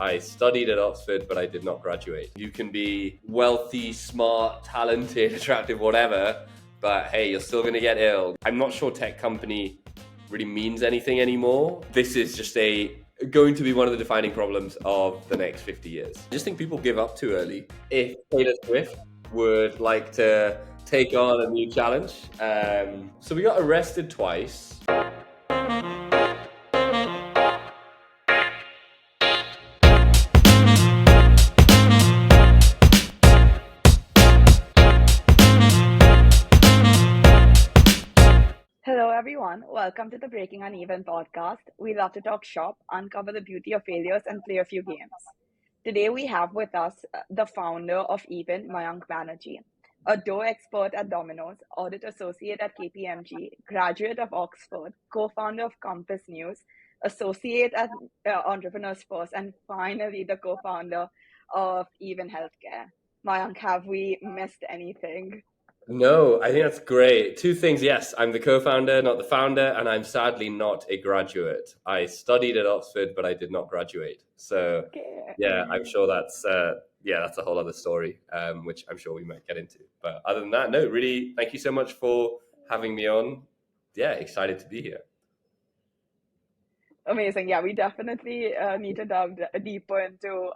I studied at Oxford, but I did not graduate. You can be wealthy, smart, talented, attractive, whatever, but hey, you're still going to get ill. I'm not sure tech company really means anything anymore. This is just going to be one of the defining problems of the next 50 years. I just think people give up too early. If Taylor Swift would like to take on a new challenge. So we got arrested twice. Hello, everyone. Welcome to the Breaking Uneven podcast. We love to talk shop, uncover the beauty of failures, and play a few games. Today, we have with us the founder of Even, Mayank Banerjee, a dough expert at Domino's, audit associate at KPMG, graduate of Oxford, co-founder of Compass News, associate at Entrepreneurs First, and finally the co-founder of Even Healthcare. Mayank, have we missed anything? No, I think that's great. Two things. Yes, I'm the co-founder, not the founder, and I'm sadly not a graduate. I studied at Oxford, but I did not graduate. So Okay. yeah, I'm sure that's a whole other story, which I'm sure we might get into. But other than that, no, really, thank you so much for having me on. Yeah, excited to be here. Amazing. Yeah, we definitely need to dive deeper into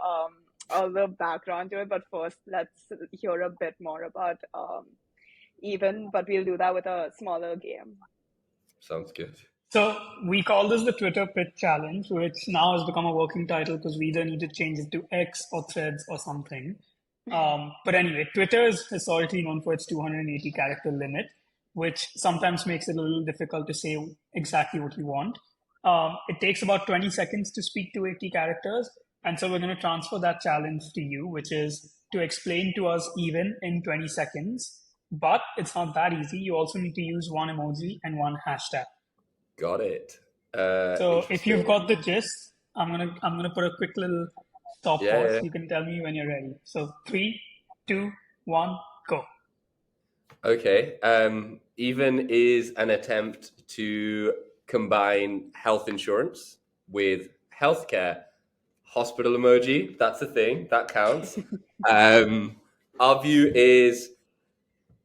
all the background to it. But first, let's hear a bit more about Even, but we'll do that with a smaller game. Sounds good. So we call this the Twitter Pitch Challenge, which now has become a working title because we either need to change it to X or Threads or something. But anyway, Twitter is historically known for its 280 character limit, which sometimes makes it a little difficult to say exactly what you want. It takes about 20 seconds to speak 280 characters. And so we're going to transfer that challenge to you, which is to explain to us Even in 20 seconds. But it's not that easy. You also need to use one emoji and one hashtag. Got it. So if you've got the gist, I'm gonna put a quick little stop pause. Yeah. You can tell me when you're ready. So 3, 2, 1, go. Okay. Even is an attempt to combine health insurance with healthcare. Hospital emoji, that's a thing, that counts. Our view is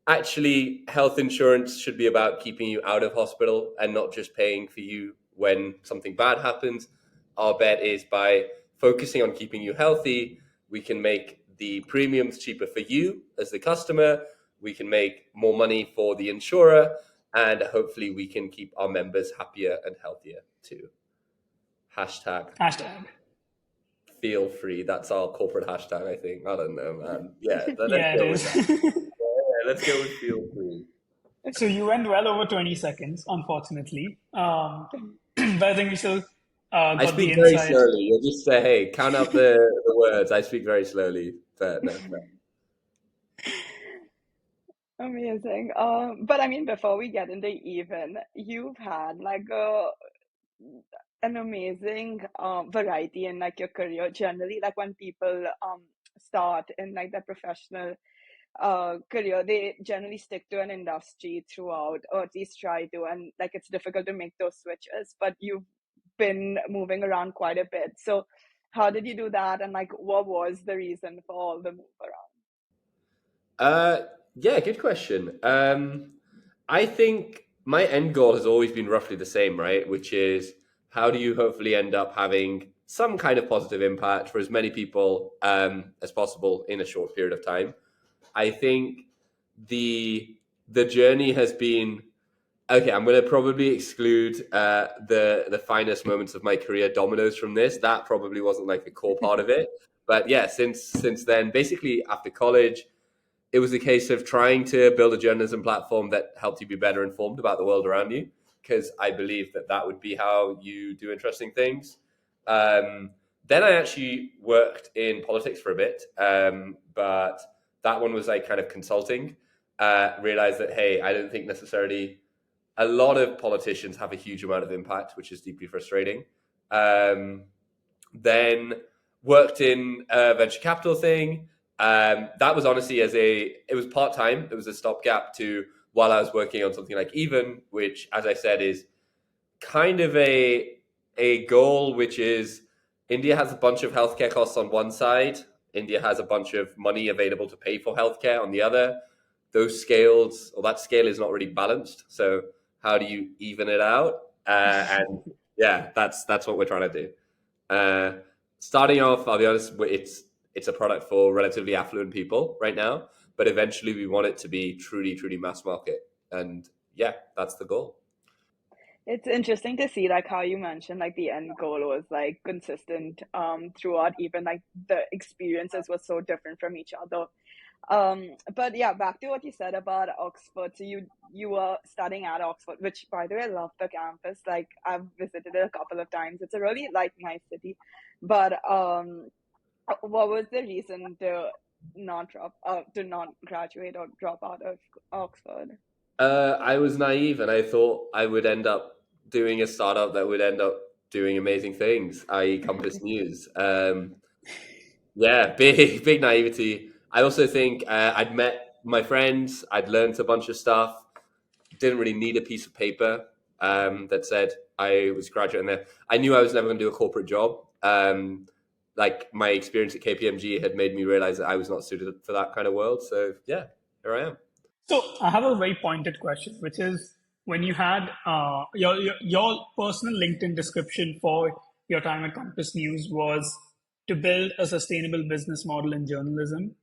actually health insurance should be about keeping you out of hospital and not just paying for you when something bad happens. Our bet is by focusing on keeping you healthy, we can make the premiums cheaper for you as the customer, we can make more money for the insurer, and hopefully we can keep our members happier and healthier too. Hashtag feel free. That's our corporate hashtag, I think. I don't know, man. Yeah, Yeah, it is. Let's go with feel free. So you went well over 20 seconds, unfortunately. But I think we still I got speak the very insight. slowly. You'll just say, hey, count up the words. I speak very slowly. But no. Amazing. But I mean, before we get into Even, you've had like an amazing variety in like your career. Generally, like when people start in like their professional career, they generally stick to an industry throughout, or at least try to, and like it's difficult to make those switches. But you've been moving around quite a bit. So how did you do that, and like what was the reason for all the move around? Yeah, good question. I think my end goal has always been roughly the same, right? Which is how do you hopefully end up having some kind of positive impact for as many people as possible in a short period of time. I think the journey has been okay. I'm going to probably exclude the finest moments of my career, Domino's, from this. That probably wasn't like the core part of it. But yeah, since then, basically after college, it was a case of trying to build a journalism platform that helped you be better informed about the world around you, because I believe that would be how you do interesting things. Then I actually worked in politics for a bit, but that one was like kind of consulting. Realized that, hey, I don't think necessarily a lot of politicians have a huge amount of impact, which is deeply frustrating. Then worked in a venture capital thing. That was honestly it was part-time. It was a stopgap to while I was working on something like Even, which, as I said, is kind of a goal which is India has a bunch of healthcare costs on one side. India has a bunch of money available to pay for healthcare on the other. Those scales, or that scale, is not really balanced. So how do you even it out? And yeah, that's what we're trying to do. Uh, Starting off, I'll be honest, it's a product for relatively affluent people right now, but eventually we want it to be truly, truly mass market. And yeah, that's the goal. It's interesting to see like how you mentioned like the end goal was like consistent throughout, even like the experiences were so different from each other. But yeah, back to what you said about Oxford. So you were studying at Oxford, which by the way, I love the campus. Like I've visited it a couple of times. It's a really like nice city. But what was the reason to not graduate or drop out of Oxford? I was naive and I thought I would end up doing a startup that would end up doing amazing things, i.e., Compass News. Yeah, big naivety. I also think I'd met my friends, I'd learned a bunch of stuff, didn't really need a piece of paper that said I was graduating there. I knew I was never going to do a corporate job. Like my experience at KPMG had made me realize that I was not suited for that kind of world. So yeah, here I am. So I have a very pointed question, which is when you had your personal LinkedIn description for your time at Compass News was to build a sustainable business model in journalism.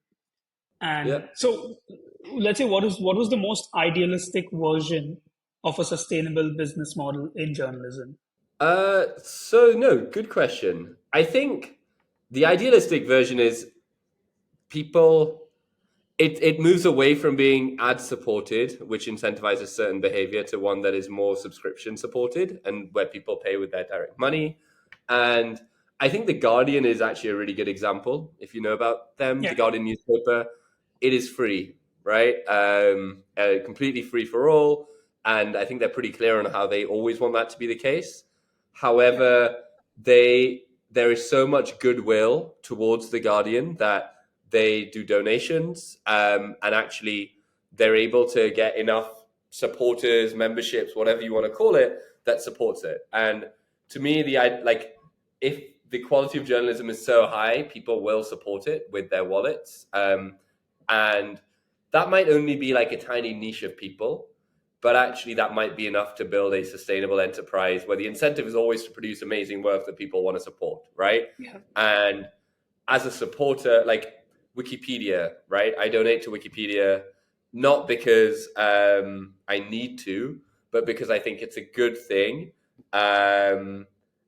Yeah. And so let's say what was the most idealistic version of a sustainable business model in journalism? So no, good question. I think the idealistic version is people it moves away from being ad supported, which incentivizes certain behavior, to one that is more subscription supported and where people pay with their direct money. And I think the Guardian is actually a really good example. If you know about them, the Yeah. Guardian newspaper, it is free, right? Completely free for all. And I think they're pretty clear on how they always want that to be the case. Yeah. However, they there is so much goodwill towards the Guardian that they do donations, and actually they're able to get enough supporters, memberships, whatever you want to call it, that supports it. And to me, like if the quality of journalism is so high, people will support it with their wallets, and that might only be like a tiny niche of people, but actually that might be enough to build a sustainable enterprise where the incentive is always to produce amazing work that people want to support, right? Yeah. And as a supporter, like Wikipedia, right? I donate to Wikipedia not because I need to, but because I think it's a good thing. And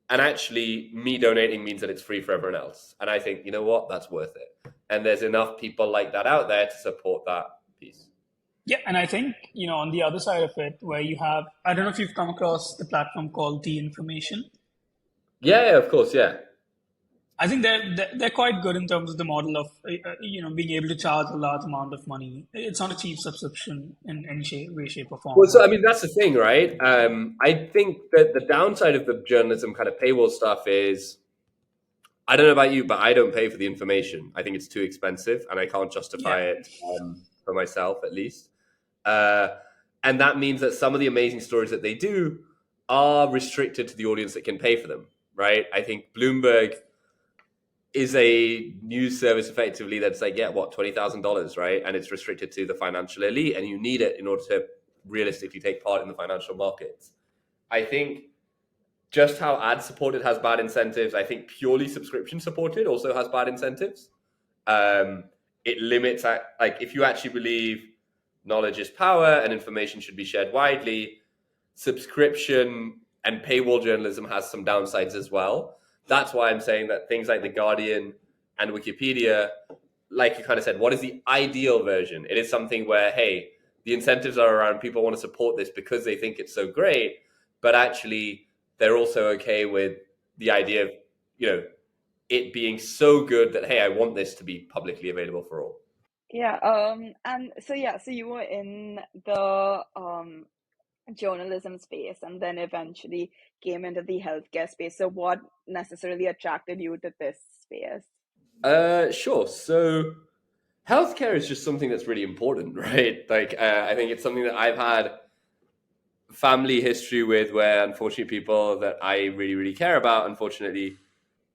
actually, me donating means that it's free for everyone else. And I think, you know what, that's worth it. And there's enough people like that out there to support that piece. Yeah, and I think, on the other side of it, where you have, I don't know if you've come across the platform called The Information. Yeah, of course, yeah. I think they're quite good in terms of the model of being able to charge a large amount of money. It's not a cheap subscription in any way, shape, or Well, form, so I but mean, that's the thing, right? I think that the downside of the journalism kind of paywall stuff is I don't know about you, but I don't pay for the information. I think it's too expensive, and I can't justify yeah, it for myself, at least. Uh, and that means that some of the amazing stories that they do are restricted to the audience that can pay for them, right? I think Bloomberg is a news service effectively that's like, yeah, what, $20,000, right? And it's restricted to the financial elite, and you need it in order to realistically take part in the financial markets. I think just how ad supported has bad incentives, I think purely subscription supported also has bad incentives. It limits, like, if you actually believe knowledge is power and information should be shared widely, subscription and paywall journalism has some downsides as well. That's why I'm saying that things like The Guardian and Wikipedia, like you kind of said, what is the ideal version? It is something where, hey, the incentives are around, people want to support this because they think it's so great, but actually they're also okay with the idea of, it being so good that, hey, I want this to be publicly available for all. Yeah, and so yeah, so you were in the journalism space and then eventually came into the healthcare space. So what necessarily attracted you to this space? Sure. So healthcare is just something that's really important, right? Like, I think it's something that I've had family history with, where unfortunately people that I really, really care about, unfortunately,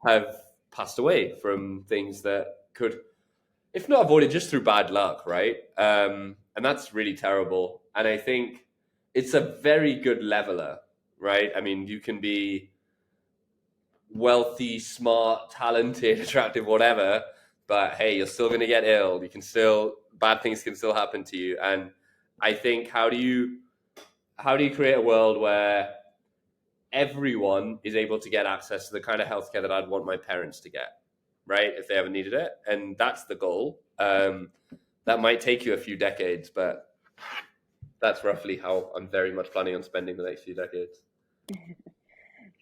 have passed away from things that could, if not avoided, just through bad luck, right? And that's really terrible. And I think it's a very good leveler, right? I mean, you can be wealthy, smart, talented, attractive, whatever, but hey, you're still going to get ill. You can still, bad things can still happen to you. And I think, how do you create a world where everyone is able to get access to the kind of healthcare that I'd want my parents to get, right? If they ever needed it. And that's the goal. That might take you a few decades, but that's roughly how I'm very much planning on spending the next few decades.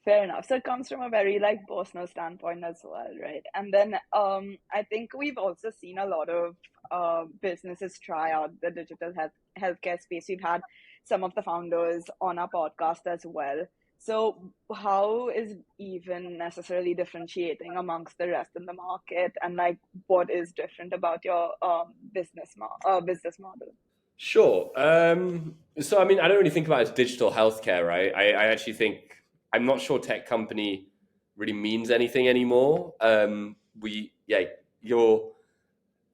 Fair enough. So it comes from a very like personal standpoint as well, right? And then I think we've also seen a lot of businesses try out the digital healthcare space. We've had some of the founders on our podcast as well. So how is even necessarily differentiating amongst the rest in the market, and like what is different about your business model? Sure. So, I mean, I don't really think about it as digital healthcare, right? I actually think, I'm not sure tech company really means anything anymore. You're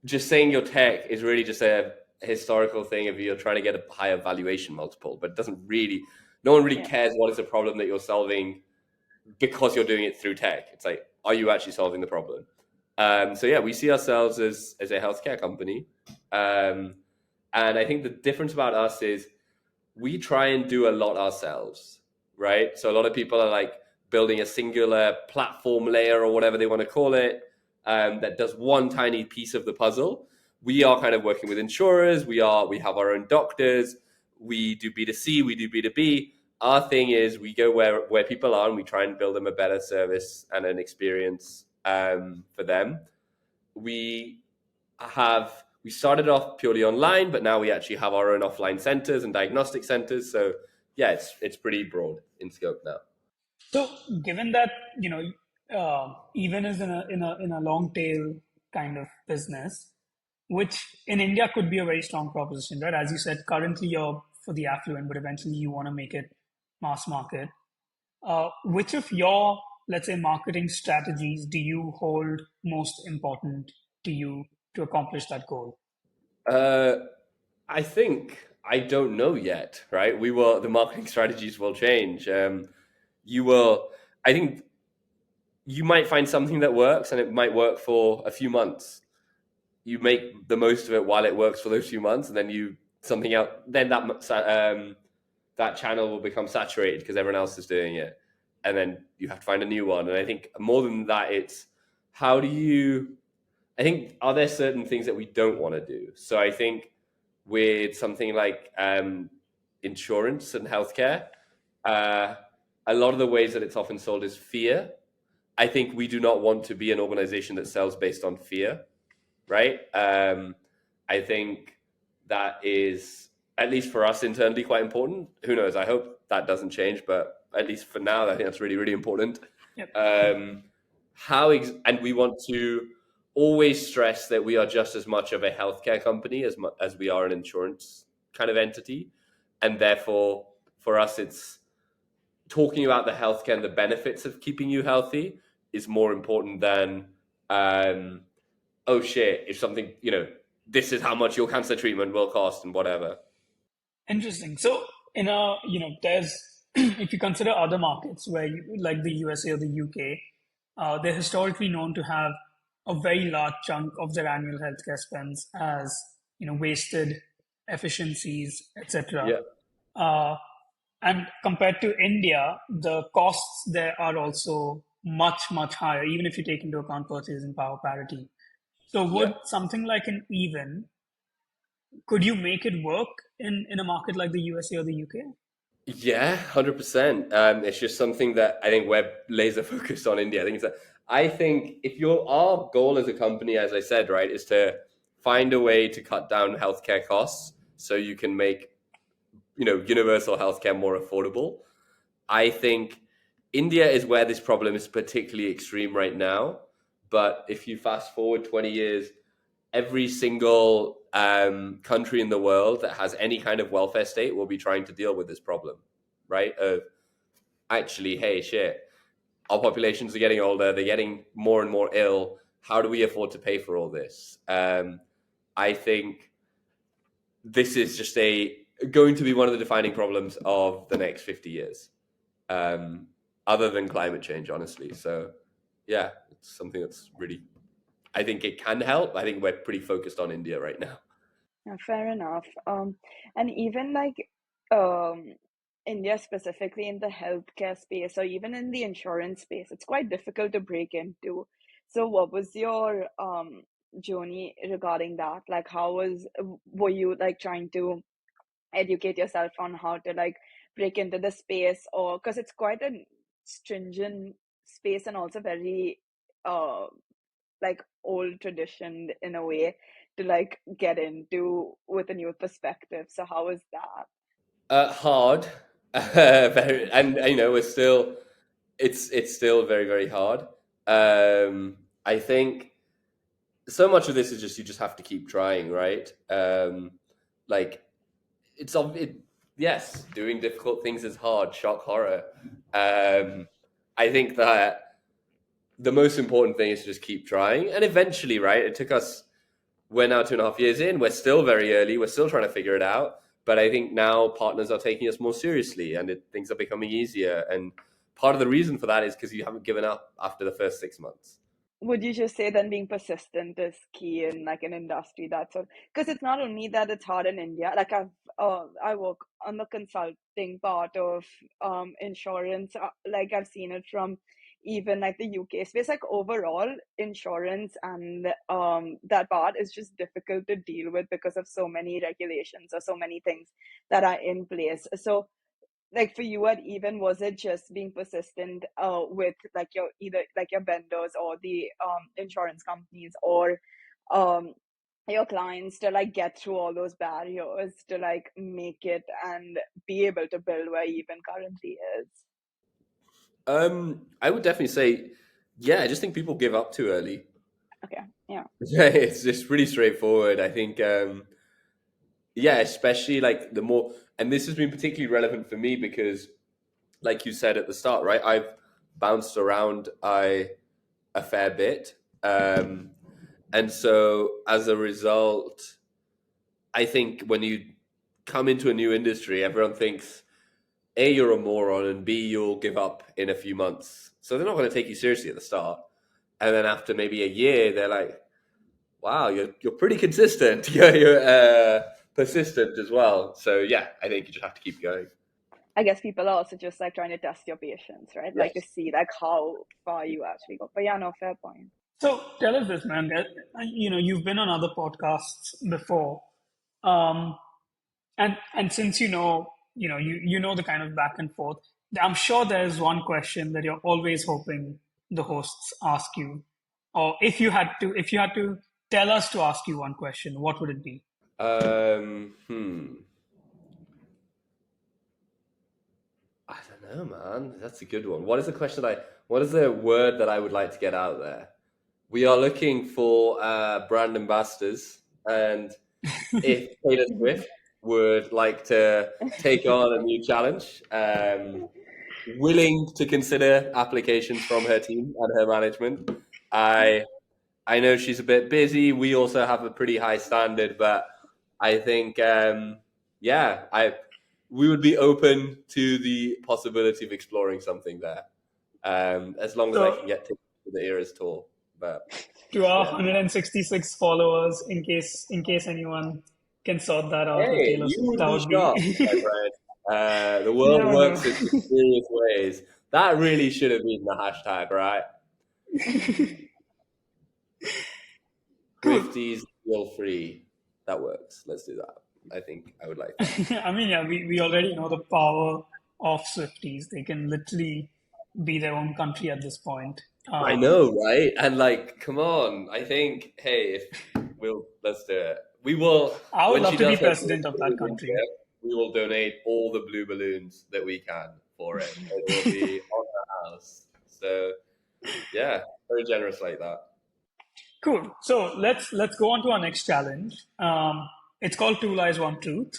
just saying your tech is really just a historical thing if you're trying to get a higher valuation multiple, but it doesn't really, no one really cares what is the problem that you're solving because you're doing it through tech. It's like, are you actually solving the problem? So yeah, we see ourselves as a healthcare company. And I think the difference about us is we try and do a lot ourselves, right? So a lot of people are like building a singular platform layer or whatever they want to call it, that does one tiny piece of the puzzle. We are kind of working with insurers. We have our own doctors. We do B2C, we do B2B. Our thing is we go where people are and we try and build them a better service and an experience for them. We started off purely online, but now we actually have our own offline centers and diagnostic centers. So yeah, it's pretty broad in scope now. So, given that even as in a long tail kind of business, which in India could be a very strong proposition, right? As you said, currently you're for the affluent, but eventually you want to make it mass market. Which of your, let's say, marketing strategies do you hold most important to you to accomplish that goal? I think I don't know yet, right? The marketing strategies will change. I think you might find something that works and it might work for a few months. You make the most of it while it works for those few months, and then something else, then that channel will become saturated because everyone else is doing it. And then you have to find a new one. And I think more than that, it's I think, are there certain things that we don't want to do? So I think with something like insurance and healthcare, a lot of the ways that it's often sold is fear. I think we do not want to be an organization that sells based on fear, right? I think that is, at least for us internally, quite important. Who knows? I hope that doesn't change, but at least for now, I think that's really, really important. Yep. And we want to always stress that we are just as much of a healthcare company as we are an insurance kind of entity. And therefore, for us, it's talking about the healthcare and the benefits of keeping you healthy is more important than, oh shit, if something, this is how much your cancer treatment will cost and whatever. Interesting. So, there's, if you consider other markets like the USA or the UK, they're historically known to have a very large chunk of their annual healthcare spends as, wasted efficiencies, etc. Yeah. And compared to India, the costs there are also much, much higher, even if you take into account purchasing power parity. So would something like an even, could you make it work in a market like the USA or the UK? Yeah, 100%. It's just something that I think we're laser focused on India. I think if our goal as a company, as I said, right, is to find a way to cut down healthcare costs so you can make, universal healthcare more affordable. I think India is where this problem is particularly extreme right now. But if you fast forward 20 years, every single country in the world that has any kind of welfare state will be trying to deal with this problem, right? Of actually, hey, shit, our populations are getting older, they're getting more and more ill. How do we afford to pay for all this? I think this is just going to be one of the defining problems of the next 50 years, other than climate change, honestly. So, yeah, it's something that's really, I think it can help. I think we're pretty focused on India right now. Yeah, fair enough. And even like um, India specifically in the healthcare space or even in the insurance space, it's quite difficult to break into. So, what was your journey regarding that? Like, were you like trying to educate yourself on how to like break into the space, or because it's quite a stringent space and also very uh like old tradition in a way to like get into with a new perspective. So how is that? Hard, very, and you know it's still very very hard. I think so much of this is just you just have to keep trying, right? Like it, yes, doing difficult things is hard. Shock horror. I think that the most important thing is to just keep trying, and eventually, right? It took us. We're now 2.5 years in. We're still very early. We're still trying to figure it out. But I think now partners are taking us more seriously, and things are becoming easier. And part of the reason for that is because you haven't given up after the first 6 months. Would you just say then being persistent is key in like an industry that's because it's not only that it's hard in India. Like I work on the consulting part of insurance. Like I've seen it from even like the UK space. Like overall insurance and that part is just difficult to deal with because of so many regulations or so many things that are in place. So like for you at even, was it just being persistent with like your either like your vendors or the insurance companies or um your clients to like get through all those barriers to like make it and be able to build where even currently is? I would definitely say, yeah, I just think people give up too early. Okay, yeah. It's just pretty straightforward. I think, yeah, especially like the more, and this has been particularly relevant for me because, like you said at the start, right? I've bounced around a fair bit. And so as a result, I think when you come into a new industry, everyone thinks A, you're a moron, and B, you'll give up in a few months. So they're not going to take you seriously at the start. And then after maybe a year, they're like, wow, you're pretty consistent. You're persistent as well. So yeah, I think you just have to keep going. I guess people are also just like trying to test your patience, right? Like to Yes. see like how far you actually go. But yeah, no, fair point. So tell us this, man. You've been on other podcasts before, um, and since you know the kind of back and forth. I'm sure there's one question that you're always hoping the hosts ask you, or if you had to tell us to ask you one question, what would it be? Um, hmm. I don't know, man. That's a good one. What is the question what is the word that I would like to get out there? We are looking for brand ambassadors, and if Taylor Swift would like to take on a new challenge, willing to consider applications from her team and her management. I I know she's a bit busy. We also have a pretty high standard, but I think yeah, I we would be open to the possibility of exploring something there, as long as I So can get tickets to the Eras tour. But to our yeah. 166 followers, in case anyone can sort that out with Hey, Taylor you Swift, would that be would be shocked, my friend. The world no, no. works in mysterious ways. That really should have been the hashtag, right? Cool. Swifties feel free. That works. Let's do that. I think I would like that. I mean, yeah, we already know the power of Swifties. They can literally be their own country at this point. I know, right? And like, come on. I think, hey, if let's do it. We will, I would when she love to be does her president of tour that in country. India, we will donate all the blue balloons that we can for it. It will be on our house. So yeah, very generous like that. Cool. So let's go on to our next challenge. It's called Two Lies, One Truth.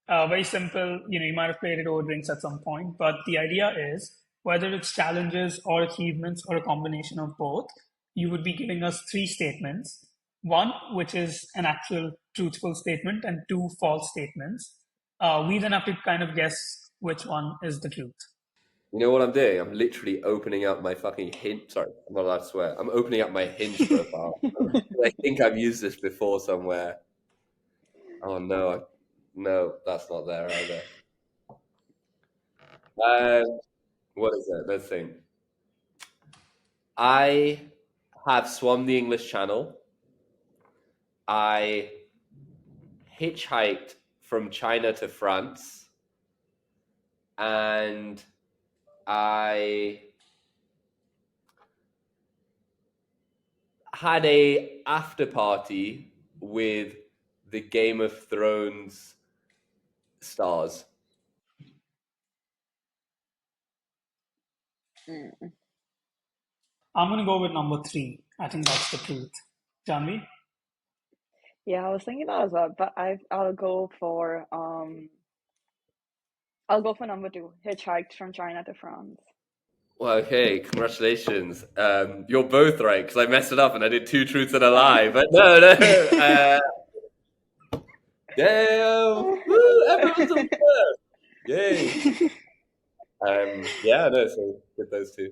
Very simple. You know, you might have played it over drinks at some point, but the idea is whether it's challenges or achievements or a combination of both. You would be giving us three statements. One, which is an actual truthful statement, and two false statements. We then have to kind of guess which one is the truth. You know what I'm doing? I'm literally opening up my fucking Hinge. Sorry, I'm not allowed to swear. I'm opening up my Hinge profile. I think I've used this before somewhere. Oh no, no, that's not there either. What is it? Let's think. I have swum the English Channel. I hitchhiked from China to France, and I had a after party with the Game of Thrones stars. I'm going to go with number three. I think that's the truth. Janvi? Yeah, I was thinking that as well, but I'll go for number two, hitchhiked from China to France. Well, okay, congratulations. You're both right because I messed it up and I did two truths and a lie. But no. Damn! Woo! Everyone's on first. Yay! Yeah, no. So with those two,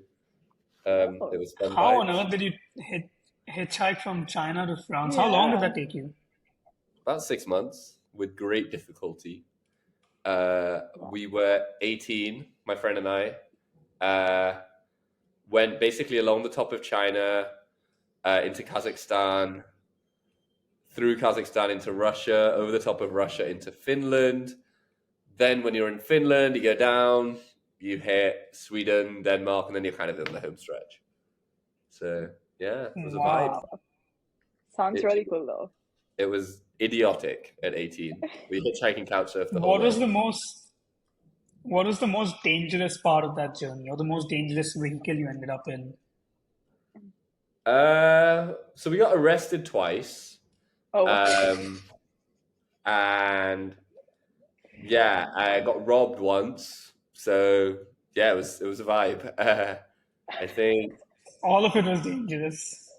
it was fun How on times. earth did you hitchhike from China to France? Yeah. How long did that take you? About 6 months with great difficulty. We were 18, my friend and I. Went basically along the top of China, into Kazakhstan, through Kazakhstan into Russia, over the top of Russia into Finland. Then when you're in Finland, you go down, you hit Sweden, Denmark, and then you're kind of in the home stretch. So yeah, it was a vibe. Wow. Sounds really cool though. It was idiotic at 18. We hitchhiking couch surfed the whole What way. what was the most dangerous part of that journey, or the most dangerous vehicle you ended up in? So we got arrested twice. Oh, And yeah, I got robbed once. So yeah, it was a vibe. I think All of it was dangerous.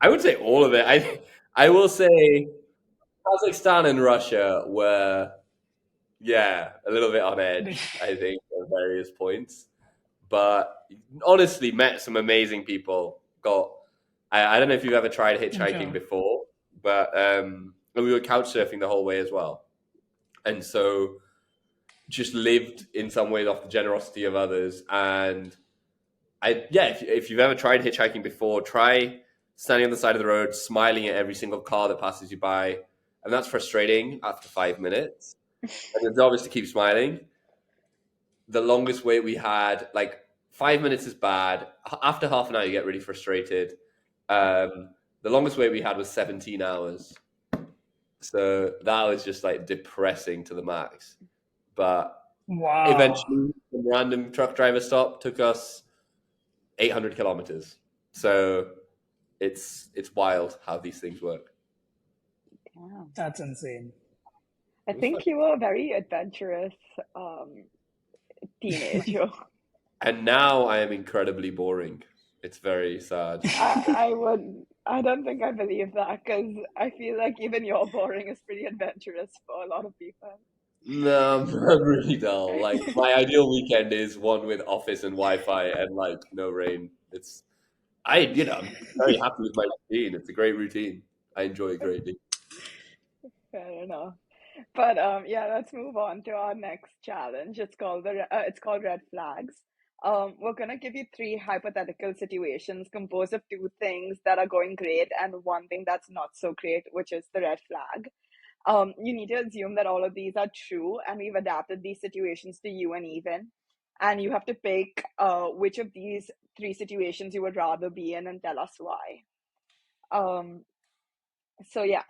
I would say all of it. I will say Kazakhstan and Russia were a little bit on edge, I think, at various points. But honestly, met some amazing people. I don't know if you've ever tried hitchhiking before, but we were couch surfing the whole way as well. And so just lived in some ways off the generosity of others. And if you've ever tried hitchhiking before, try standing on the side of the road, smiling at every single car that passes you by. And that's frustrating after 5 minutes. And your job is to keep smiling. The longest wait we had, like 5 minutes is bad. After half an hour, you get really frustrated. The longest wait we had was 17 hours. So that was just like depressing to the max. But Wow. eventually, the random truck driver stop took us 800 kilometers. So it's wild how these things work. wow. That's insane. I think you were a very adventurous teenager. And now I am incredibly boring. It's very sad. I don't think I believe that because I feel like even your boring is pretty adventurous for a lot of people. No, I'm really dull. Like my ideal weekend is one with office and Wi-Fi and like no rain. I'm very happy with my routine. It's a great routine. I enjoy it greatly. Fair enough. But let's move on to our next challenge. It's called red flags. We're gonna give you three hypothetical situations composed of two things that are going great and one thing that's not so great, which is the red flag. You need to assume that all of these are true, and we've adapted these situations to you and even. And you have to pick which of these three situations you would rather be in and tell us why.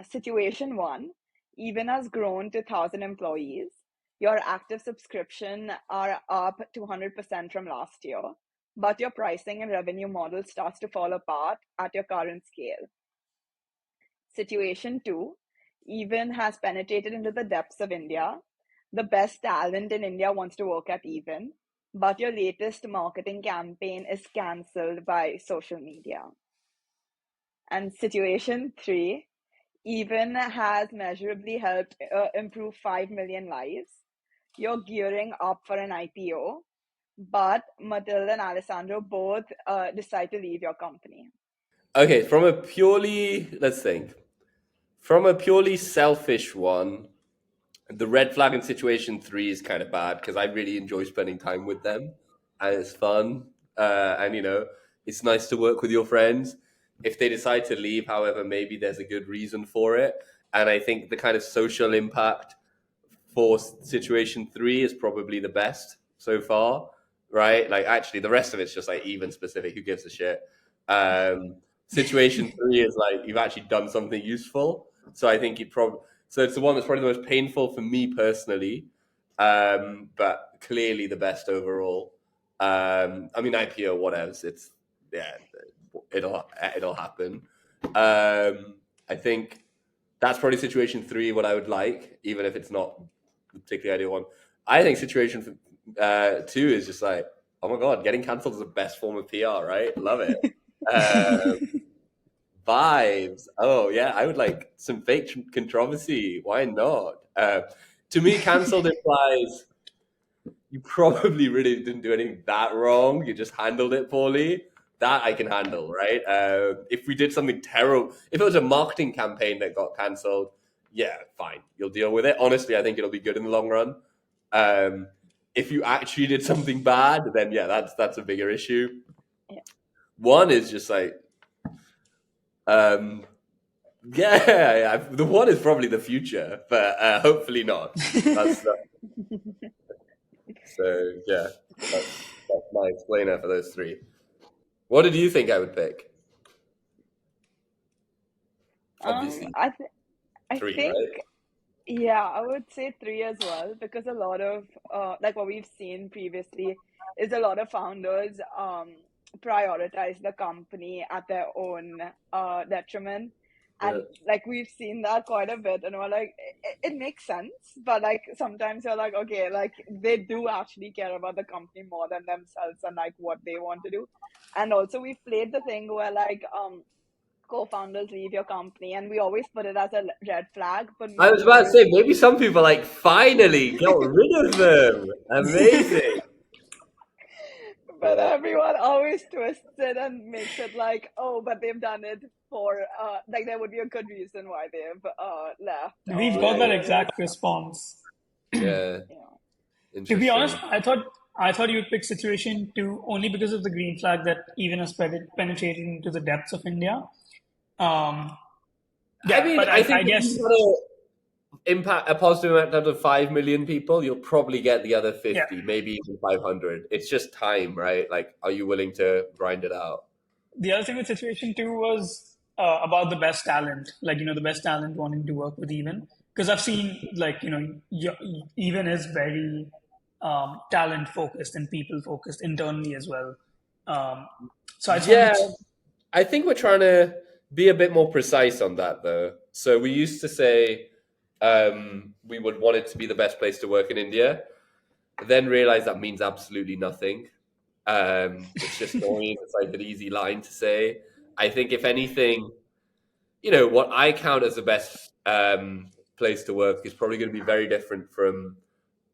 Situation one, even has grown to 1,000 employees. Your active subscription are up 200% from last year, but your pricing and revenue model starts to fall apart at your current scale. Situation two, even has penetrated into the depths of India. The best talent in India wants to work at even. but your latest marketing campaign is cancelled by social media. And situation three, even has measurably helped improve 5 million lives. You're gearing up for an IPO, but Matilda and Alessandro both decide to leave your company. Okay, let's think. From a purely selfish one, the red flag in situation three is kind of bad because I really enjoy spending time with them and it's fun. And, it's nice to work with your friends. If they decide to leave, however, maybe there's a good reason for it. And I think the kind of social impact for situation three is probably the best so far, right? Like, actually, the rest of it's just like even specific. Who gives a shit? Situation three is like you've actually done something useful. So I think so it's the one that's probably the most painful for me personally, but clearly the best overall. I mean, IPO, what else? It'll happen. I think that's probably situation three. What I would like, even if it's not the particularly ideal one. I think situation two is just like, oh my god, getting cancelled is the best form of PR, right? Love it. Vibes. Oh yeah, I would like some fake controversy. Why not? To me, cancelled implies you probably really didn't do anything that wrong. You just handled it poorly. That I can handle, right? If we did something terrible, if it was a marketing campaign that got cancelled, yeah, fine, you'll deal with it. Honestly, I think it'll be good in the long run. If you actually did something bad, then yeah, that's a bigger issue. Yeah. One is just like, yeah, the one is probably the future, but hopefully not. That's so yeah, that's my explainer for those three. What did you think I would pick? Obviously, I three, think, right? yeah, I would say three as well, because a lot of like what we've seen previously is a lot of founders prioritize the company at their own detriment. Yeah. And like we've seen that quite a bit, and we're like, it makes sense, but like sometimes you're like, okay, like they do actually care about the company more than themselves and like what they want to do. And also we've played the thing where like co-founders leave your company, and we always put it as a red flag, but I was about to meanwhile say maybe some people like finally got rid of them. Amazing. but Yeah. everyone always twists it and makes it like, oh, but they've done it for like there would be a good reason why they've left, We've or got Yeah, that like yeah, exact response. yeah. you know. To be honest, Interesting. I thought you'd pick situation two only because of the green flag that even has penetrated into the depths of India. Um, I yeah, mean, but I I think if you guess want to impact a positive impact of 5 million people, you'll probably get the other yeah. 50, maybe even 500. It's just time, right? Like, are you willing to grind it out? The other thing with situation two was about the best talent, like the best talent wanting to work with Even, because I've seen like Even is very talent focused and people focused internally as well. Um, so I just Yeah, wanted, I think we're trying to be a bit more precise on that, though. So we used to say we would want it to be the best place to work in India, then realize that means absolutely nothing. It's just always it's like an easy line to say. I think if anything, what I count as the best place to work is probably going to be very different from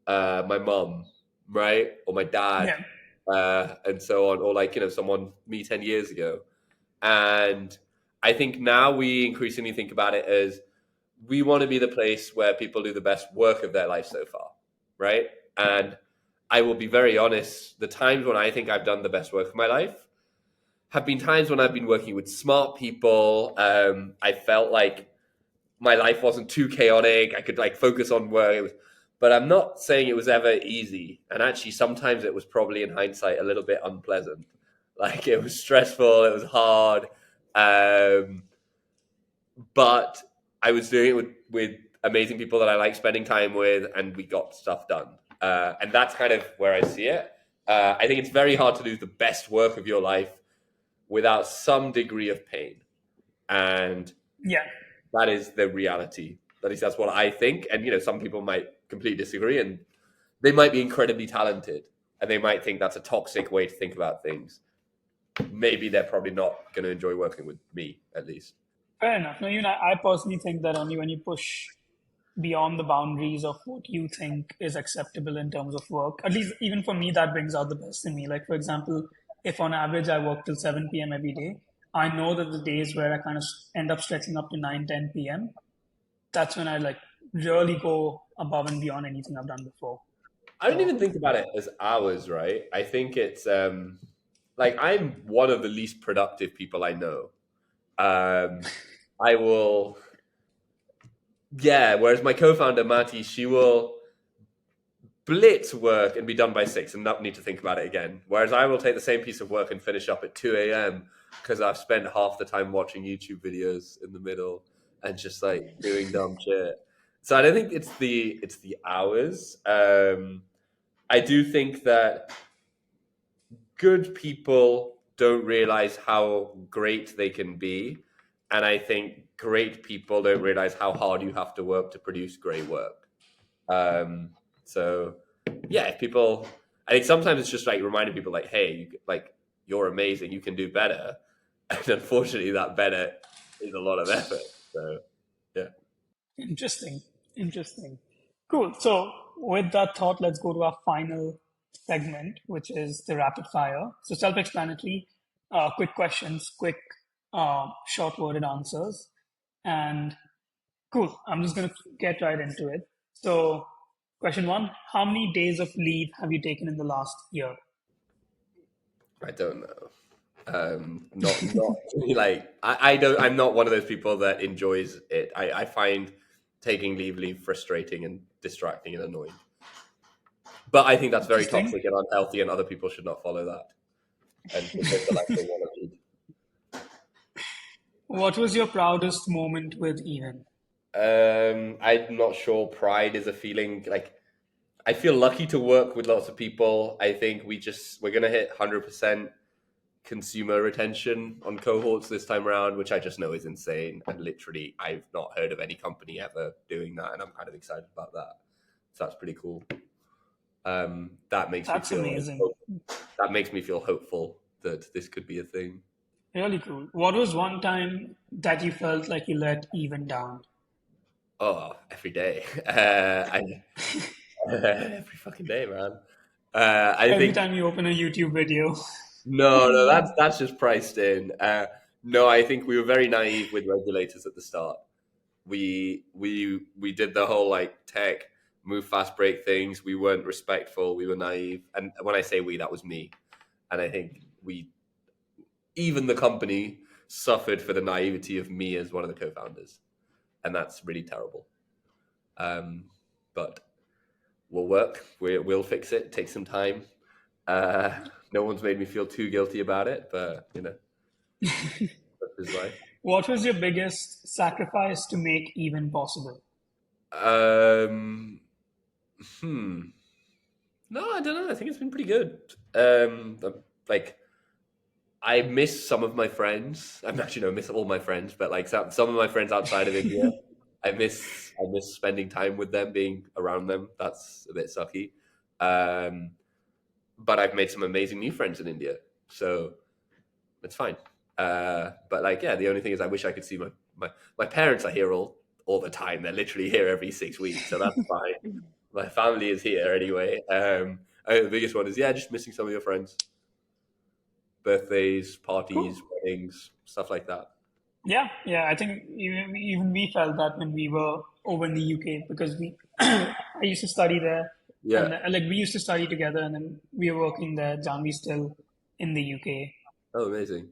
my mom, right, or my dad, yeah, and so on, or like someone me 10 years ago. And I think now we increasingly think about it as we want to be the place where people do the best work of their life so far, right? And I will be very honest, the times when I think I've done the best work of my life have been times when I've been working with smart people. I felt like my life wasn't too chaotic. I could like focus on work. But I'm not saying it was ever easy. And actually, sometimes it was probably in hindsight a little bit unpleasant. Like it was stressful, it was hard. Um, but I was doing it with amazing people that I like spending time with, and we got stuff done. And that's kind of where I see it. I think it's very hard to do the best work of your life without some degree of pain. And yeah. that is the reality. At least that's what I think. And some people might completely disagree, and they might be incredibly talented. and they might think that's a toxic way to think about things, maybe they're probably not going to enjoy working with me, at least. Fair enough. No, I personally think that only when you push beyond the boundaries of what you think is acceptable in terms of work, at least even for me, that brings out the best in me. Like, for example, if on average I work till 7 p.m. every day, I know that the days where I kind of end up stretching up to 9, 10 p.m., that's when I like really go above and beyond anything I've done before. I don't even think about it as hours, right? I think it's like I'm one of the least productive people I know. I will, yeah. Whereas my co-founder Mati, she will blitz work and be done by 6 and not need to think about it again. Whereas I will take the same piece of work and finish up at 2 a.m. because I've spent half the time watching YouTube videos in the middle and just like doing dumb shit. So I don't think it's the hours. I do think that good people don't realize how great they can be. And I think great people don't realize how hard you have to work to produce great work. So yeah, if people, I think sometimes it's just like reminding people like, hey, you're amazing, you can do better. And unfortunately that better is a lot of effort. So yeah. Interesting. Cool. So with that thought, let's go to our final segment, which is the rapid fire. So self-explanatory, quick questions, quick, short-worded answers. And cool. I'm just going to get right into it. So question 1, how many days of leave have you taken in the last year? I don't know. Not like I'm not one of those people that enjoys it. I find taking leave frustrating and distracting and annoying. But I think that's very toxic and unhealthy, and other people should not follow that. And live the life they want to lead. What was your proudest moment with Even? I'm not sure pride is a feeling. Like, I feel lucky to work with lots of people. I think we're gonna hit 100% consumer retention on cohorts this time around, which I just know is insane. And literally, I've not heard of any company ever doing that, and I'm kind of excited about that. So that's pretty cool. That makes me feel hopeful that this could be a thing. Really cool. What was one time that you felt like you let Even down? Oh, every day. Every fucking day, man. Every time you open a YouTube video. No, that's just priced in. No, I think we were very naive with regulators at the start. We did the whole like tech move fast, break things. We weren't respectful. We were naive, and when I say we, that was me. And I think even the company suffered for the naivety of me as one of the co-founders, and that's really terrible. But we'll work. We'll fix it. Take some time. No one's made me feel too guilty about it, but that's his life. What was your biggest sacrifice to make Even possible? No, I don't know. I think it's been pretty good. Like, I miss some of my friends. I miss all my friends, but like some of my friends outside of India, I miss spending time with them, being around them. That's a bit sucky. But I've made some amazing new friends in India, so it's fine. But like, yeah, the only thing is I wish I could see my parents are here all the time. They're literally here every 6 weeks, so that's fine. My family is here anyway. The biggest one is, just missing some of your friends. Birthdays, parties, weddings, stuff like that. Yeah. I think even we felt that when we were over in the UK, because I used to study there. Yeah. And, like we used to study together, and then we were working there. Janvi's still in the UK. Oh, amazing.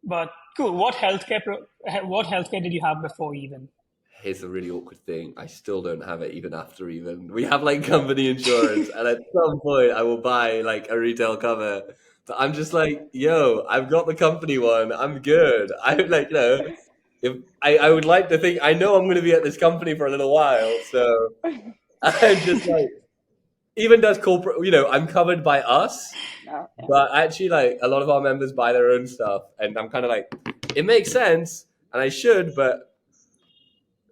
But cool. What healthcare did you have before Even? Here's a really awkward thing. I still don't have it even after Even. We have like company insurance, and at some point I will buy like a retail cover. But I'm just like, yo, I've got the company one. I'm good. I'm like, if I would like to think, I know I'm going to be at this company for a little while, so I'm just like, Even does corporate, I'm covered by us, but actually like a lot of our members buy their own stuff, and I'm kind of like, it makes sense, and I should, but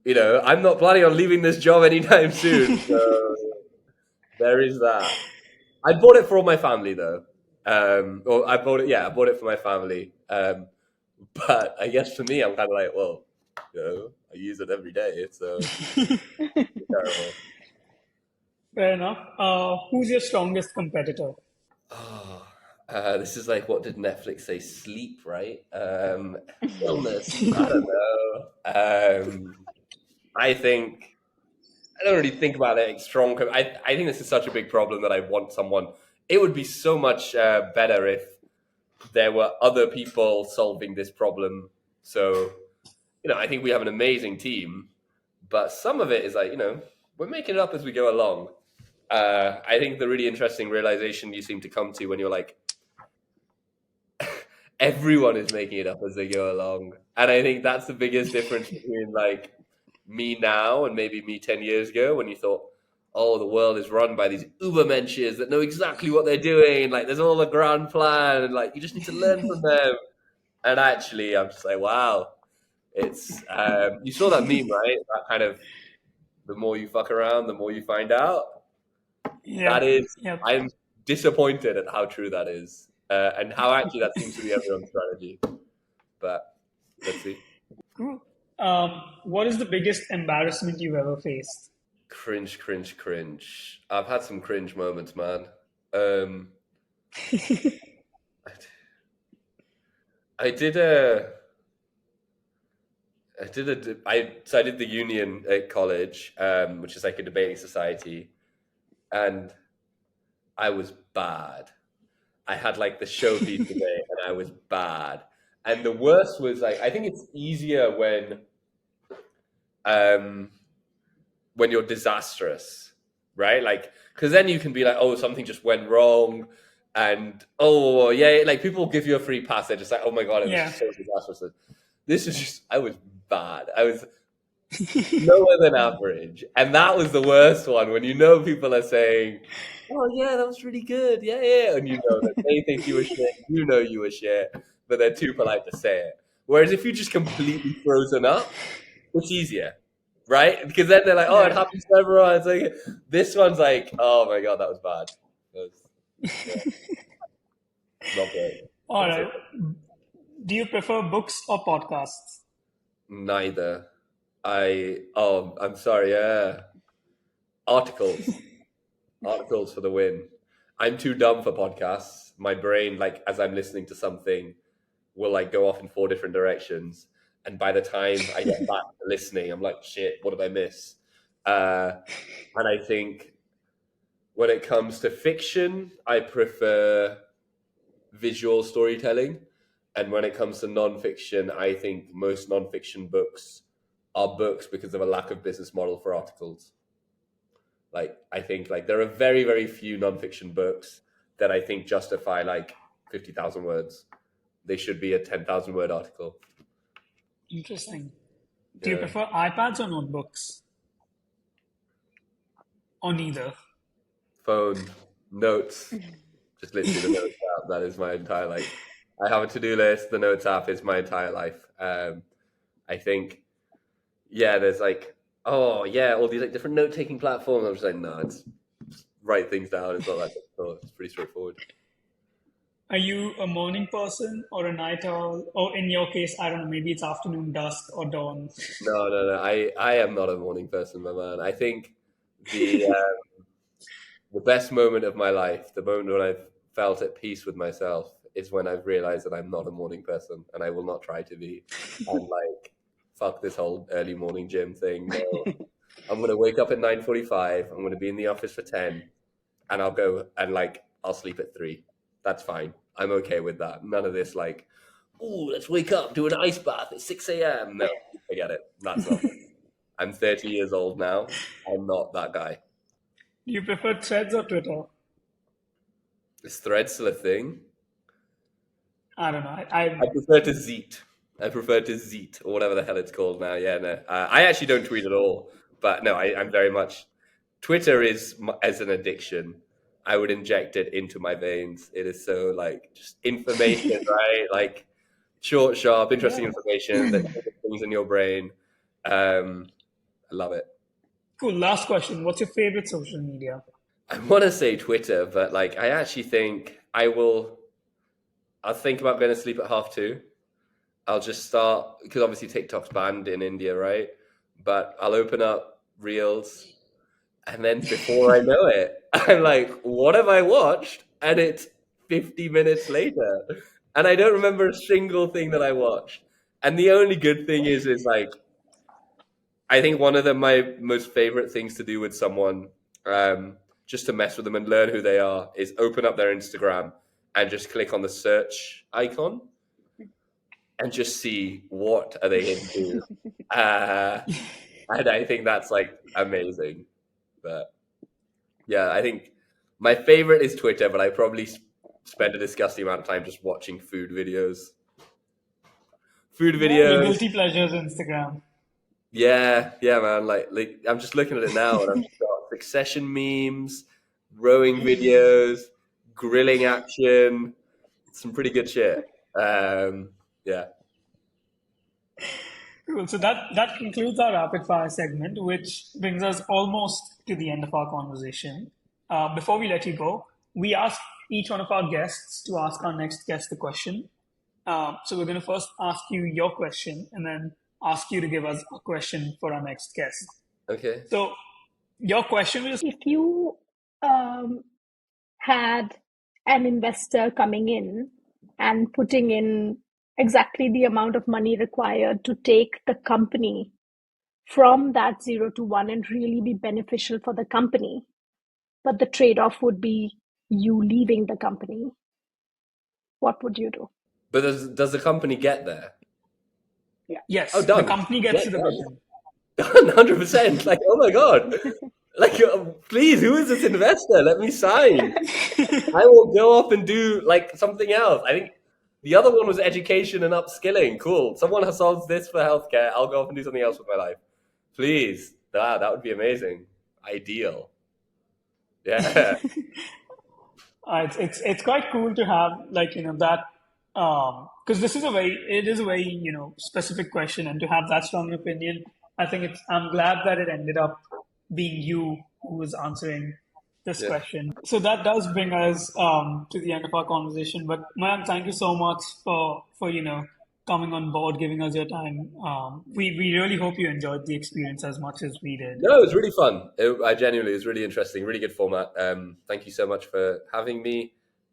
I'm not planning on leaving this job anytime soon, so there is that. I bought it for all my family though. Or I bought it. Yeah, I bought it for my family. But I guess for me, I'm kind of like, well, I use it every day, so it's terrible. Fair enough. Who's your strongest competitor? Oh, this is like, what did Netflix say? Sleep, right? Illness. I don't know. I think I don't really think about it. Strong. I think this is such a big problem that I want someone. It would be so much better if there were other people solving this problem. So, I think we have an amazing team, but some of it is like, we're making it up as we go along. I think the really interesting realization you seem to come to when you're like, everyone is making it up as they go along. And I think that's the biggest difference between like me now and maybe me 10 years ago when you thought, oh, the world is run by these ubermenches that know exactly what they're doing. Like there's all a grand plan and like you just need to learn from them. And actually, I'm just like, wow, it's, you saw that meme, right? That kind of, the more you fuck around, the more you find out. That Yep. is, Yep. I'm disappointed at how true that is. And how actually that seems to be everyone's strategy. But let's see. Cool. What is the biggest embarrassment you've ever faced? Cringe, cringe, cringe. I've had some cringe moments, man. Um, I did a, I did the union at college, which is like a debating society, and I was bad. I had like the showpiece debate, and I was bad. And the worst was like, I think it's easier um, when you're disastrous, right? Like, because then you can be like, oh, something just went wrong, and oh yeah, like people give you a free pass. They're just like, oh my god, it was Yeah. just so disastrous. This is just, I was bad. I was lower than average, and that was the worst one. When people are saying, "Oh yeah, that was really good, yeah, yeah," and that they think you were shit, you were shit, but they're too polite to say it. Whereas if you just completely frozen up, it's easier, right? Because then they're like, "Oh, it Yeah. happens to everyone." It's like this one's like, "Oh my god, that was bad." That was, yeah, not great. All That's right. it. Do you prefer books or podcasts? Neither. I'm sorry. Yeah, articles. Articles for the win. I'm too dumb for podcasts. My brain, like as I'm listening to something, will like go off in four different directions. And by the time I get back to listening, I'm like, shit, what did I miss? Uh, and I think when it comes to fiction, I prefer visual storytelling. And when it comes to nonfiction, I think most nonfiction books are books because of a lack of business model for articles. Like I think like there are very, very few nonfiction books that I think justify like 50,000 words. They should be a 10,000 word article. Interesting. Do you Yeah. prefer iPads or notebooks? Or neither? Phone, notes, just literally the notes app. That is my entire life. I have a to-do list. The notes app is my entire life. I think, yeah, there's like, oh yeah, all these like different note-taking platforms. I'm just like, no, it's just write things down. It's not that difficult. It's pretty straightforward. Are you a morning person or a night owl? Or in your case, I don't know, maybe it's afternoon, dusk, or dawn. No, no, no. I am not a morning person, my man. I think the best moment of my life, the moment when I've felt at peace with myself, is when I've realized that I'm not a morning person and I will not try to be. And like, fuck this whole early morning gym thing. No, I'm gonna wake up at 9:45. I'm gonna be in the office for 10, and I'll go and like I'll sleep at 3. That's fine. I'm okay with that. None of this like, oh, let's wake up, do an ice bath at 6 a.m. No, forget it. That's not me. I'm 30 years old now. I'm not that guy. Do you prefer threads or Twitter? Is thread still a thing? I don't know. I prefer to Zeet. I prefer to Zeet or whatever the hell it's called now. Yeah, no. I actually don't tweet at all. But no, I'm very much. Twitter is as an addiction. I would inject it into my veins. It is so like just information, right? Like short, sharp, interesting Yeah. information that things in your brain. I love it. Cool. Last question. What's your favorite social media? I want to say Twitter, but like I actually think I'll think about going to sleep at 2:30. I'll just start because obviously TikTok's banned in India, right? But I'll open up Reels, and then before I know it, I'm like, "What have I watched?" And it's 50 minutes later, and I don't remember a single thing that I watched. And the only good thing is like I think one of my most favorite things to do with someone, just to mess with them and learn who they are, is open up their Instagram and just click on the search icon and just see what are they into. And I think that's like amazing. But yeah, I think my favorite is Twitter, but I probably spend a disgusting amount of time just watching food videos. Food Your videos. guilty pleasures Instagram. Yeah, man. Like I'm just looking at it now, and I've got Succession memes, rowing videos, grilling action, some pretty good shit. Yeah. Cool. So that concludes our rapid fire segment, which brings us almost to the end of our conversation. Before we let you go, we ask each one of our guests to ask our next guest a question. So we're going to first ask you your question and then ask you to give us a question for our next guest. Okay. So your question is: if you had an investor coming in and putting in exactly the amount of money required to take the company from that 0 to 1 and really be beneficial for the company, but the trade-off would be you leaving the company, what would you do? But does the company get there? yes, Oh, the done. company gets Yeah, to the vision. done. 100%. Like, oh my god. Like, please, who is this investor? Let me sign. I will go off and do like something else. I think the other one was education and upskilling. Cool. Someone has solved this for healthcare. I'll go off and do something else with my life. Please. That would be amazing. Ideal. Yeah. It's quite cool to have like that because this is a very specific question, and to have that strong opinion, I think I'm glad that it ended up being you who was answering this Yeah. question. So that does bring us to the end of our conversation. But Mayank, thank you so much for coming on board, giving us your time. We really hope you enjoyed the experience as much as we did. No, it was really fun. I genuinely, it was really interesting, really good format. Thank you so much for having me.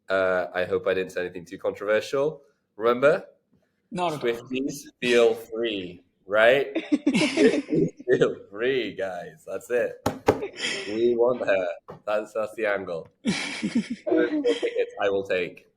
I hope I didn't say anything too controversial. Remember, Not at all. Swifties feel free, right? Swifties feel free, guys. That's it. We want her. That's the angle. Tickets I will take.